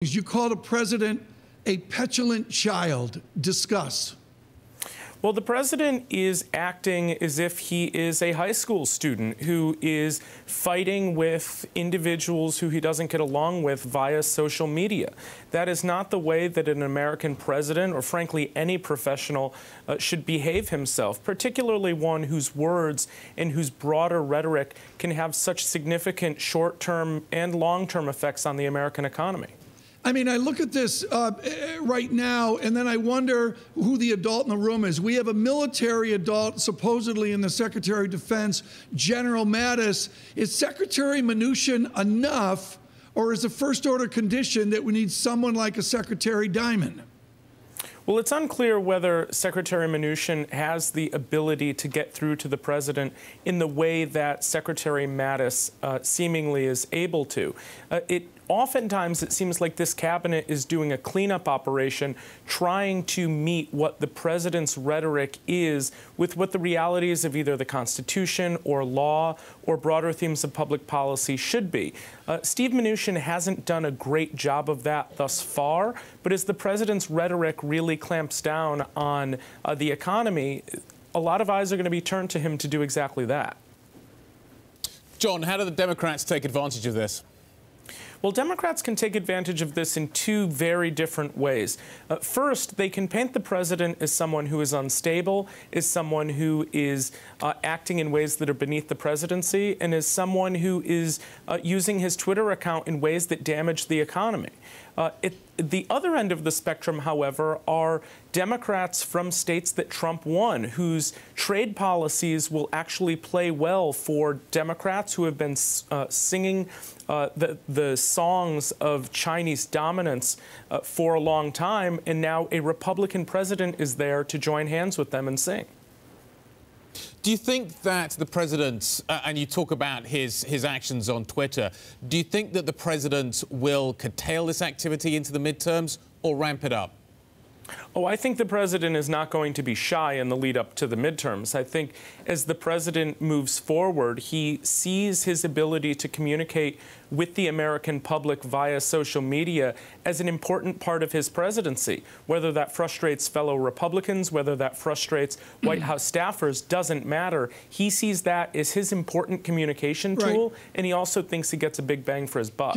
You called a president a petulant child. Discuss. Well, the president is acting as if he is a high school student who is fighting with individuals who he doesn't get along with via social media. That is not the way that an American president, or frankly any professional, should behave himself, particularly one whose words and whose broader rhetoric can have such significant short-term and long-term effects on the American economy. I mean, I look at this right now, and then I wonder who the adult in the room is. We have a military adult, supposedly in the Secretary of Defense, General Mattis. Is Secretary Mnuchin enough, or is the first-order condition that we need someone like a Secretary Diamond? Well, it's unclear whether Secretary Mnuchin has the ability to get through to the president in the way that Secretary Mattis seemingly is able to. Oftentimes, it seems like this cabinet is doing a cleanup operation, trying to meet what the president's rhetoric is with what the realities of either the Constitution or law or broader themes of public policy should be. Steve Mnuchin hasn't done a great job of that thus far, but as the president's rhetoric really clamps down on the economy, a lot of eyes are going to be turned to him to do exactly that. John, how do the Democrats take advantage of this? Well, Democrats can take advantage of this in two very different ways. First, they can paint the president as someone who is unstable, as someone who is acting in ways that are beneath the presidency, and as someone who is using his Twitter account in ways that damage the economy. The other end of the spectrum, however, are Democrats from states that Trump won, whose trade policies will actually play well for Democrats who have been singing the songs of Chinese dominance for a long time, and now a Republican president is there to join hands with them and sing. Do you think that the president, and you talk about his actions on Twitter, do you think that the president will curtail this activity into the midterms or ramp it up? Oh, I think the president is not going to be shy in the lead up to the midterms. I think as the president moves forward, he sees his ability to communicate with the American public via social media as an important part of his presidency. Whether that frustrates fellow Republicans, whether that frustrates White House staffers, doesn't matter. He sees that as his important communication tool, and he also thinks he gets a big bang for his buck.